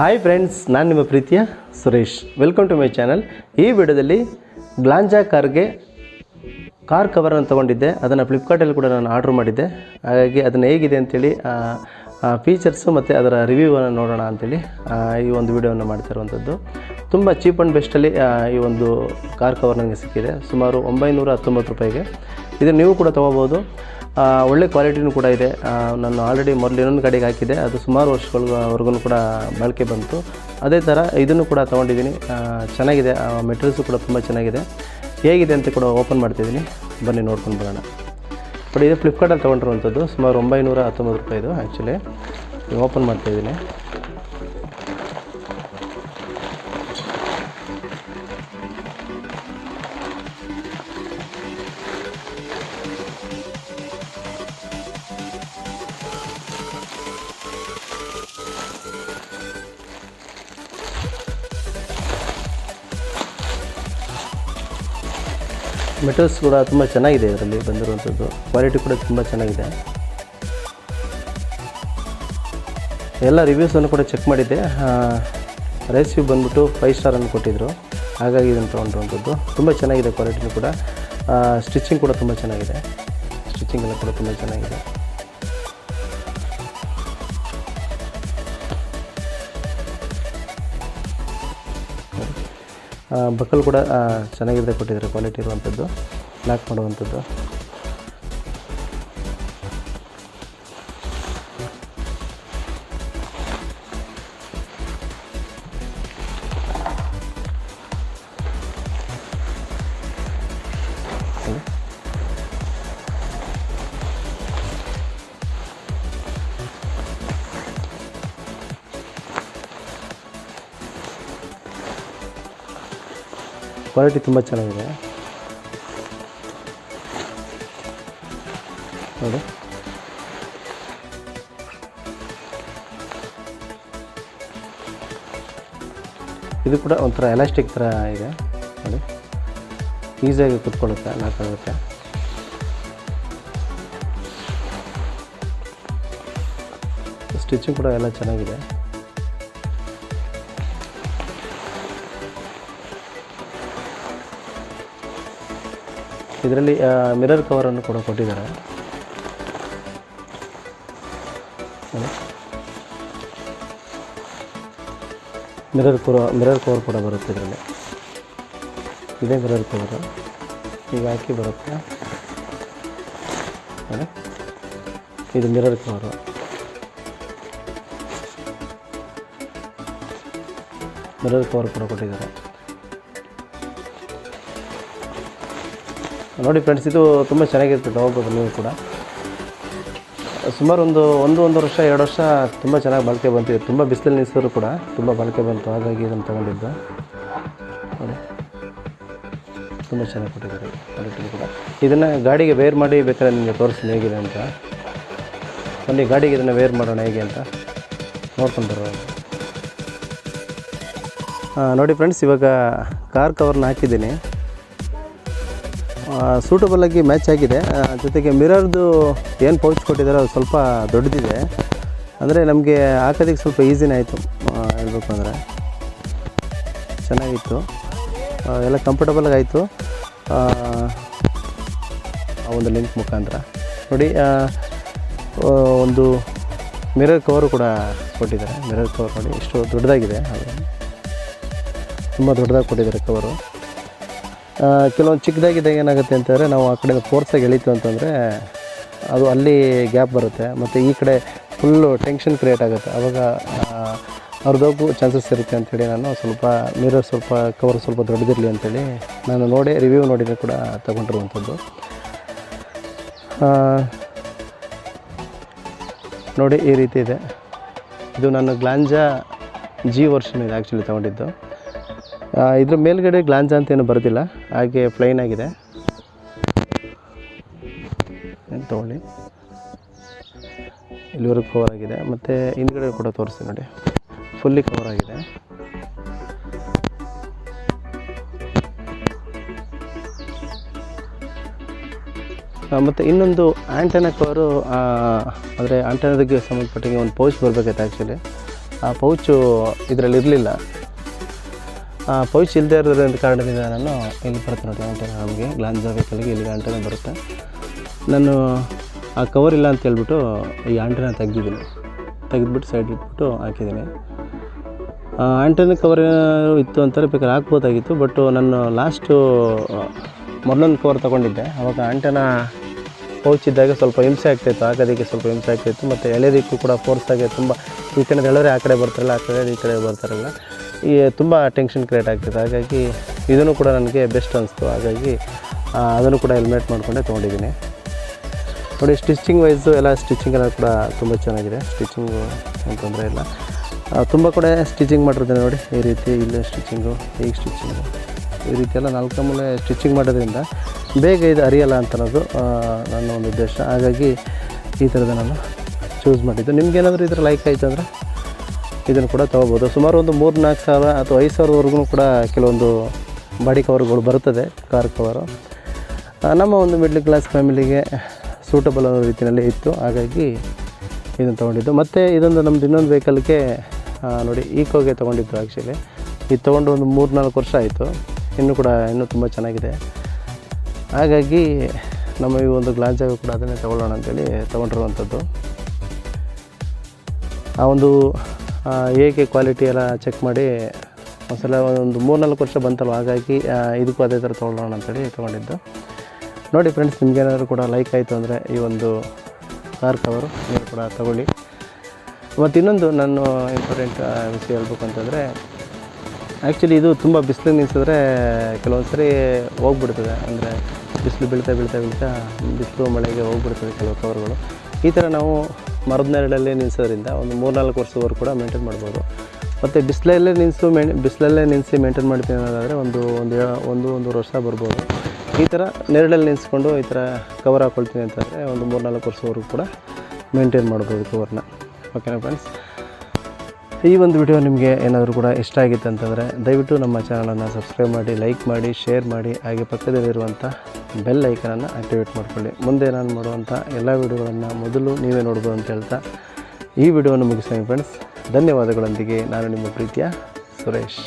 Hi friends, ನಾನು ನಿಮ್ಮ ಪ್ರೀತಿಯ Suresh. Welcome to my channel. ಈ ವಿಡಿಯೋದಲ್ಲಿ ಗ್ಲಾಂಜಾ ಕಾರ್ಗೆ ಕಾರ್ ಕವರನ್ನು ತೊಗೊಂಡಿದ್ದೆ. ಅದನ್ನು ಫ್ಲಿಪ್ಕಾರ್ಟಲ್ಲಿ ಕೂಡ ನಾನು ಆರ್ಡ್ರ್ ಮಾಡಿದ್ದೆ. ಹಾಗಾಗಿ ಅದನ್ನು ಹೇಗಿದೆ ಅಂಥೇಳಿ ಫೀಚರ್ಸು ಮತ್ತು ಅದರ ರಿವ್ಯೂವನ್ನು ನೋಡೋಣ ಅಂಥೇಳಿ ಈ ಒಂದು ವಿಡಿಯೋವನ್ನು ಮಾಡ್ತಿರುವಂಥದ್ದು. ತುಂಬ ಚೀಪ್ ಆ್ಯಂಡ್ ಬೆಸ್ಟಲ್ಲಿ ಈ ಒಂದು ಕಾರ್ ಕವರ್ ನನಗೆ ಸಿಕ್ಕಿದೆ. ಸುಮಾರು 919 ರೂಪಾಯಿಗೆ. ಇದನ್ನು ನೀವು ಕೂಡ ತೊಗೋಬೋದು. ಒಳ್ಳೆ ಕ್ವಾಲಿಟಿನೂ ಕೂಡ ಇದೆ. ನಾನು ಆಲ್ರೆಡಿ ಮೊದಲು ಇನ್ನೊಂದು ಗಾಡಿಗೆ ಹಾಕಿದ್ದೆ, ಅದು ಸುಮಾರು ವರ್ಷಗಳವರೆಗೂ ಕೂಡ ಬಾಳಿಕೆ ಬಂತು. ಅದೇ ಥರ ಇದನ್ನು ಕೂಡ ತೊಗೊಂಡಿದ್ದೀನಿ. ಚೆನ್ನಾಗಿದೆ, ಮೆಟೀರಿಯಲ್ಸು ಕೂಡ ತುಂಬ ಚೆನ್ನಾಗಿದೆ. ಹೇಗಿದೆ ಅಂತ ಕೂಡ ಓಪನ್ ಮಾಡ್ತಿದ್ದೀನಿ, ಬನ್ನಿ ನೋಡ್ಕೊಂಡು ಬರೋಣ. ಬಟ್ ಇದು ಫ್ಲಿಪ್ಕಾರ್ಟಲ್ಲಿ ತೊಗೊಂಡಿರುವಂಥದ್ದು. ಸುಮಾರು 919 ರೂಪಾಯಿದು. ಆ್ಯಕ್ಚುಲಿ ಓಪನ್ ಮಾಡ್ತಾಯಿದ್ದೀನಿ. ಮೆಟೀರಿಯಲ್ಸ್ ಕೂಡ ತುಂಬ ಚೆನ್ನಾಗಿದೆ. ಇದರಲ್ಲಿ ಬಂದಿರುವಂಥದ್ದು ಕ್ವಾಲಿಟಿ ಕೂಡ ತುಂಬ ಚೆನ್ನಾಗಿದೆ. ಎಲ್ಲ ರಿವ್ಯೂಸನ್ನು ಕೂಡ ಚೆಕ್ ಮಾಡಿದ್ದೆ. ರೇಸಿವ್ ಬಂದ್ಬಿಟ್ಟು 5 ಸ್ಟಾರನ್ನು ಕೊಟ್ಟಿದ್ದರು. ಹಾಗಾಗಿ ಇದನ್ನು ತೊಗೊಂಡಿರುವಂಥದ್ದು ತುಂಬ ಚೆನ್ನಾಗಿದೆ. ಕ್ವಾಲಿಟಿನೂ ಕೂಡ, ಸ್ಟಿಚಿಂಗ್ ಕೂಡ ತುಂಬ ಚೆನ್ನಾಗಿದೆ. ಸ್ಟಿಚಿಂಗ್ ಎಲ್ಲ ಕೂಡ ತುಂಬ ಚೆನ್ನಾಗಿದೆ. ಬಕ್ಕಲ್ ಕೂಡ ಚೆನ್ನಾಗಿದೆ ಕೊಟ್ಟಿದ್ದಾರೆ. ಕ್ವಾಲಿಟಿ ಇರುವಂಥದ್ದು, ಲಾಕ್ ಮಾಡುವಂಥದ್ದು. ಕ್ವಾಲಿಟಿ ತುಂಬ ಚೆನ್ನಾಗಿದೆ ನೋಡಿ. ಇದು ಕೂಡ ಒಂಥರ ಎಲಾಸ್ಟಿಕ್ ಥರ ಇದೆ ನೋಡಿ. ಈಸಿಯಾಗಿ ಕುತ್ಕೊಳ್ಳುತ್ತೆ, ಲಾಕ್ ಆಗುತ್ತೆ. ಸ್ಟಿಚಿಂಗ್ ಕೂಡ ಎಲ್ಲ ಚೆನ್ನಾಗಿದೆ. ಇದರಲ್ಲಿ ಮಿರರ್ ಕವರನ್ನು ಕೂಡ ಕೊಟ್ಟಿದ್ದಾರೆ. ಮಿರರ್ ಕವರ್ ಕೂಡ ಬರುತ್ತೆ ಇದರಲ್ಲಿ. ಇದೇ ಮಿರರ್ ಕವರು ಈಗ ಹಾಕಿ ಬರುತ್ತೆ. ಇದು ಮಿರರ್ ಕವರು. ಮಿರರ್ ಕವರ್ ಕೂಡ ಕೊಟ್ಟಿದ್ದಾರೆ ನೋಡಿ. ಫ್ರೆಂಡ್ಸ್, ಇದು ತುಂಬ ಚೆನ್ನಾಗಿರುತ್ತೆ, ತೊಗೋಬೋದು ನೀವು ಕೂಡ. ಸುಮಾರು ಒಂದು ವರ್ಷ 2 ವರ್ಷ ತುಂಬ ಚೆನ್ನಾಗಿ ಬಾಳಿಕೆ ಬಂತಿದೆ. ತುಂಬ ಬಿಸಿಲಲ್ಲಿ ನಿಲ್ಲಿಸಿದ್ರು ಕೂಡ ತುಂಬ ಬಾಳಿಕೆ ಬಂತು. ಹಾಗಾಗಿ ಇದನ್ನು ತೊಗೊಂಡಿದ್ದು ನೋಡಿ. ತುಂಬ ಚೆನ್ನಾಗಿ ಕೊಟ್ಟಿದ್ದಾರೆ ಕ್ವಾಲಿಟಿ ಕೂಡ. ಇದನ್ನು ಗಾಡಿಗೆ ವೇರ್ ಮಾಡಿ ಬೇಕಾದ್ರೆ ನಿಮಗೆ ತೋರಿಸ್ತೀನಿ ಹೇಗಿದೆ ಅಂತ. ಬನ್ನಿ ಗಾಡಿಗೆ ಇದನ್ನು ವೇರ್ ಮಾಡೋಣ ಹೇಗೆ ಅಂತ ನೋಡ್ಕೊಂಡು ಬರೋಣ. ನೋಡಿ ಫ್ರೆಂಡ್ಸ್, ಇವಾಗ ಕಾರ್ ಕವರ್ನ ಹಾಕಿದ್ದೀನಿ. ಸೂಟಬಲಾಗಿ ಮ್ಯಾಚ್ ಆಗಿದೆ. ಜೊತೆಗೆ ಮಿರರ್ದು ಏನು ಪೌಚ್ ಕೊಟ್ಟಿದ್ದಾರೆ ಅದು ಸ್ವಲ್ಪ ದೊಡ್ಡದಿದೆ. ಅಂದರೆ ನಮಗೆ ಹಾಕೋದಕ್ಕೆ ಸ್ವಲ್ಪ ಈಸಿನೇ ಆಯಿತು ಹೇಳಬೇಕು ಅಂದರೆ. ಚೆನ್ನಾಗಿತ್ತು, ಎಲ್ಲ ಕಂಫರ್ಟಬಲಾಗಿ ಆಯಿತು ಆ ಒಂದು ಲಿಂಕ್ ಮುಖಾಂತರ. ನೋಡಿ, ಒಂದು ಮಿರರ್ ಕವರು ಕೂಡ ಕೊಟ್ಟಿದ್ದಾರೆ. ಮಿರರ್ ಕವರ್ ನೋಡಿ ಎಷ್ಟು ದೊಡ್ಡದಾಗಿದೆ. ಹಾಗೆ ತುಂಬ ದೊಡ್ಡದಾಗಿ ಕೊಟ್ಟಿದ್ದಾರೆ ಕವರು. ಕೆಲವೊಂದು ಚಿಕ್ಕದಾಗಿದ್ದಾಗ ಏನಾಗುತ್ತೆ ಅಂತಂದರೆ, ನಾವು ಆ ಕಡೆ ಫೋರ್ಸಾಗಿ ಎಳೀತು ಅಂತಂದರೆ ಅದು ಅಲ್ಲಿ ಗ್ಯಾಪ್ ಬರುತ್ತೆ. ಮತ್ತು ಈ ಕಡೆ ಫುಲ್ಲು ಟೆನ್ಷನ್ ಕ್ರಿಯೇಟ್ ಆಗುತ್ತೆ. ಆವಾಗ ಅವ್ರದ್ದೋಗು ಚಾನ್ಸಸ್ ಇರುತ್ತೆ ಅಂಥೇಳಿ ನಾನು ಸ್ವಲ್ಪ ಮಿರರ್ ಕವರ್ ಸ್ವಲ್ಪ ದೊಡ್ಡದಿರಲಿ ಅಂಥೇಳಿ ನಾನು ನೋಡಿ ರಿವ್ಯೂ ನೋಡಿದ್ರೆ ಕೂಡ ತಗೊಂಡಿರುವಂಥದ್ದು. ನೋಡಿ ಈ ರೀತಿ ಇದೆ. ಇದು ನಾನು ಗ್ಲಾಂಜಾ G ವರ್ಷನ್ ಇದೆ ಆ್ಯಕ್ಚುಲಿ ತೊಗೊಂಡಿದ್ದು. ಇದ್ರ ಮೇಲ್ಗಡೆ ಗ್ಲಾಂಜಾ ಅಂತ ಏನು ಬರೋದಿಲ್ಲ, ಹಾಗೆ ಪ್ಲೈನ್ ಆಗಿದೆ. ತೊಗೊಳ್ಳಿ, ಇಲ್ಲಿವರೆಗೂ ಕವರ್ ಆಗಿದೆ. ಮತ್ತು ಹಿಂದ್ಗಡೆ ಕೂಡ ತೋರಿಸ್ತೀನಿ ನೋಡಿ, ಫುಲ್ಲಿ ಕವರ್ ಆಗಿದೆ. ಮತ್ತು ಇನ್ನೊಂದು ಆ್ಯಂಟೆನಾ ಕವರು, ಅಂದರೆ ಆ್ಯಂಟೆನಾದಿಗೆ ಸಂಬಂಧಪಟ್ಟಂಗೆ ಒಂದು ಪೌಚ್ ಬರಬೇಕಾಯ್ತು ಆ್ಯಕ್ಚುಲಿ. ಆ ಪೌಚು ಇದರಲ್ಲಿ ಇರಲಿಲ್ಲ. ಪೌಚ್ ಇಲ್ಲದೆ ಇರೋದ್ರಿಂದ ಕಾರಣದಿಂದ ನಾನು ಇಲ್ಲಿ ಬರುತ್ತೆ ನೋಡಿ ಆಂಟೆನ, ನಮಗೆ ಗ್ಲಾನ್ಜಾ ವೆಹಿಕಲ್ಗೆ ಇಲ್ಲಿ ಆಂಟೆನ ಬರುತ್ತೆ. ನಾನು ಆ ಕವರ್ ಇಲ್ಲ ಅಂತ ಹೇಳ್ಬಿಟ್ಟು ಈ ಆಂಟೆನ ತೆಗೆದುಬಿಟ್ಟು ಸೈಡ್ ಇಟ್ಬಿಟ್ಟು ಹಾಕಿದ್ದೀನಿ. ಆಂಟೆನ ಕವರ್ ಇತ್ತು ಅಂತಾರೆ ಬೇಕಾದ್ರೆ ಹಾಕ್ಬೋದಾಗಿತ್ತು, ಬಟ್ ನಾನು ಲಾಸ್ಟು ಮೊದಲೊಂದು ಕವರ್ ತೊಗೊಂಡಿದ್ದೆ. ಅವಾಗ ಆಂಟೆನ ಪೌಚ್ ಇದ್ದಾಗ ಸ್ವಲ್ಪ ಹಿಂಸೆ ಆಗ್ತಾಯಿತ್ತು, ಹಾಕೋದಕ್ಕೆ ಸ್ವಲ್ಪ ಹಿಂಸೆ ಆಗ್ತಾಯಿತ್ತು. ಮತ್ತು ಎಳೆಯೋದಕ್ಕೂ ಕೂಡ ಫೋರ್ಸಾಗಿ ತುಂಬ ಈ ಕಡೆ ಎಳೆದ್ರೆ ಆ ಕಡೆ ಬರ್ತಾರಲ್ಲ, ಆ ಕಡೆ ಈ ಕಡೆ ಬರ್ತಾರಲ್ಲ, ಈ ತುಂಬ ಟೆನ್ಷನ್ ಕ್ರಿಯೇಟ್ ಆಗ್ತದೆ. ಹಾಗಾಗಿ ಇದನ್ನು ಕೂಡ ನನಗೆ ಬೆಸ್ಟ್ ಅನಿಸ್ತು. ಹಾಗಾಗಿ ಅದನ್ನು ಕೂಡ ಹೆಲ್ಮೆಟ್ ಮಾಡಿಕೊಂಡೆ ತೊಗೊಂಡಿದ್ದೀನಿ. ನೋಡಿ ಸ್ಟಿಚಿಂಗ್ ವೈಸು ಎಲ್ಲ ಸ್ಟಿಚಿಂಗ್ ಎಲ್ಲ ಕೂಡ ತುಂಬ ಚೆನ್ನಾಗಿದೆ. ಸ್ಟಿಚಿಂಗು ಏನು ತೊಂದರೆ ಇಲ್ಲ. ತುಂಬ ಕಡೆ ಸ್ಟಿಚಿಂಗ್ ಮಾಡಿರ್ತೀನಿ ನೋಡಿ, ಈ ರೀತಿ ಇಲ್ಲೇ ಸ್ಟಿಚಿಂಗು, ಈಗ ಸ್ಟಿಚಿಂಗು, ಈ ರೀತಿ ಎಲ್ಲ 4 ಮೂಲೆ ಸ್ಟಿಚಿಂಗ್ ಮಾಡೋದ್ರಿಂದ ಬೇಗ ಇದು ಅರಿಯಲ್ಲ ಅಂತ ಅನ್ನೋದು ನನ್ನ ಒಂದು ಉದ್ದೇಶ. ಹಾಗಾಗಿ ಈ ಥರದ ನಾನು ಚೂಸ್ ಮಾಡಿದ್ದು. ನಿಮ್ಗೇನಾದರೂ ಈ ಥರ ಲೈಕ್ ಆಯಿತು ಅಂದರೆ ಇದನ್ನು ಕೂಡ ತೊಗೋಬೋದು. ಸುಮಾರು ಒಂದು 3-4 ಸಾವಿರ ಅಥವಾ 5 ಸಾವಿರವರೆಗೂ ಕೂಡ ಕೆಲವೊಂದು ಬಾಡಿ ಕವರ್ಗಳು ಬರುತ್ತದೆ, ಕಾರ್ ಕವರು. ನಮ್ಮ ಒಂದು ಮಿಡ್ಲ್ ಕ್ಲಾಸ್ ಫ್ಯಾಮಿಲಿಗೆ ಸೂಟಬಲ್ ಅನ್ನೋ ರೀತಿಯಲ್ಲಿ ಇತ್ತು. ಹಾಗಾಗಿ ಇದನ್ನು ತೊಗೊಂಡಿದ್ದು. ಮತ್ತು ಇದೊಂದು ನಮ್ಮದು ಇನ್ನೊಂದು ವೆಹಿಕಲ್ಗೆ ನೋಡಿ ಈಕೋಗೆ ತೊಗೊಂಡಿದ್ದು. ಆ್ಯಕ್ಚುಲಿ ಇದು ತೊಗೊಂಡು ಒಂದು 3-4 ವರ್ಷ ಆಯಿತು, ಇನ್ನೂ ತುಂಬ ಚೆನ್ನಾಗಿದೆ. ಹಾಗಾಗಿ ನಮ್ಮ ಈ ಒಂದು ಗ್ಲಾನ್ಜಾಗೂ ಕೂಡ ಅದನ್ನೇ ತೊಗೊಳ್ಳೋಣ ಅಂತೇಳಿ ತೊಗೊಂಡಿರುವಂಥದ್ದು. ಆ ಒಂದು ಹೇಗೆ ಕ್ವಾಲಿಟಿ ಎಲ್ಲ ಚೆಕ್ ಮಾಡಿ ಒಂದ್ಸಲ ಒಂದು 3-4 ವರ್ಷ ಬಂತಲ್ವ, ಹಾಗಾಗಿ ಇದಕ್ಕೂ ಅದೇ ಥರ ತೊಗೊಳ್ಳೋಣ ಅಂತೇಳಿ ತೊಗೊಂಡಿದ್ದು. ನೋಡಿ ಫ್ರೆಂಡ್ಸ್, ನಿಮಗೇನಾದರೂ ಕೂಡ ಲೈಕ್ ಆಯಿತು ಅಂದರೆ ಈ ಒಂದು ಕಾರ್ ಕವರು ನೀವು ಕೂಡ ತಗೊಳ್ಳಿ. ಮತ್ತು ಇನ್ನೊಂದು ನಾನು ಇಂಪಾರ್ಟೆಂಟ್ ವಿಷಯ ಹೇಳ್ಬೇಕು ಅಂತಂದರೆ, ಆ್ಯಕ್ಚುಲಿ ಇದು ತುಂಬ ಬಿಸಿಲಿಗೆ ನಿಲ್ಲಿಸಿದ್ರೆ ಕೆಲವೊಂದು ಸರಿ ಹೋಗ್ಬಿಡ್ತದೆ. ಅಂದರೆ ಬಿಸಿಲು ಬೀಳ್ತಾ ಬಿಸಿಲು ಮಳೆಗೆ ಹೋಗ್ಬಿಡ್ತದೆ ಕೆಲವು ಕವರ್ಗಳು. ಈ ಥರ ನಾವು ಮರದ ನೆರಳಲ್ಲಿ ನಿಲ್ಲಿಸೋದ್ರಿಂದ ಒಂದು 3-4 ವರ್ಷದವರೆಗೂ ಕೂಡ ಮೇಂಟೈನ್ ಮಾಡ್ಬೋದು. ಮತ್ತು ಬಿಸಿಲಲ್ಲೇ ನಿಲ್ಲಿಸಿ ಮೇಂಟೈನ್ ಮಾಡ್ತೀನಿ ಅನ್ನೋದಾದರೆ ಒಂದು ವರ್ಷ ಬರ್ಬೋದು. ಈ ಥರ ನೆರಳಲ್ಲಿ ನಿಲ್ಲಿಸ್ಕೊಂಡು ಈ ಥರ ಕವರ್ ಹಾಕ್ಕೊಳ್ತೀನಿ ಅಂತಂದರೆ ಒಂದು 3-4 ವರ್ಷದವರೆಗೂ ಕೂಡ ಮೇಂಟೈನ್ ಮಾಡ್ಬೋದು ಕವರ್ನ. ಓಕೆನಾ ಫ್ರೆಂಡ್ಸ್, ಈ ಒಂದು ವಿಡಿಯೋ ನಿಮಗೆ ಏನಾದರೂ ಕೂಡ ಇಷ್ಟ ಆಗಿತ್ತು ಅಂತಂದರೆ ದಯವಿಟ್ಟು ನಮ್ಮ ಚಾನಲನ್ನು ಸಬ್ಸ್ಕ್ರೈಬ್ ಮಾಡಿ, ಲೈಕ್ ಮಾಡಿ, ಶೇರ್ ಮಾಡಿ, ಹಾಗೆ ಪಕ್ಕದಲ್ಲಿರುವಂಥ ಬೆಲ್ ಐಕನನ್ನು ಆ್ಯಕ್ಟಿವೇಟ್ ಮಾಡ್ಕೊಳ್ಳಿ. ಮುಂದೆ ನಾನು ಮಾಡುವಂಥ ಎಲ್ಲ ವಿಡಿಯೋಗಳನ್ನು ಮೊದಲು ನೀವೇ ನೋಡ್ಬೋದು ಅಂತ ಹೇಳ್ತಾ ಈ ವಿಡಿಯೋವನ್ನು ಮುಗಿಸ್ತೀನಿ ಫ್ರೆಂಡ್ಸ್. ಧನ್ಯವಾದಗಳೊಂದಿಗೆ ನಾನು ನಿಮ್ಮ ಪ್ರೀತಿಯ ಸುರೇಶ್.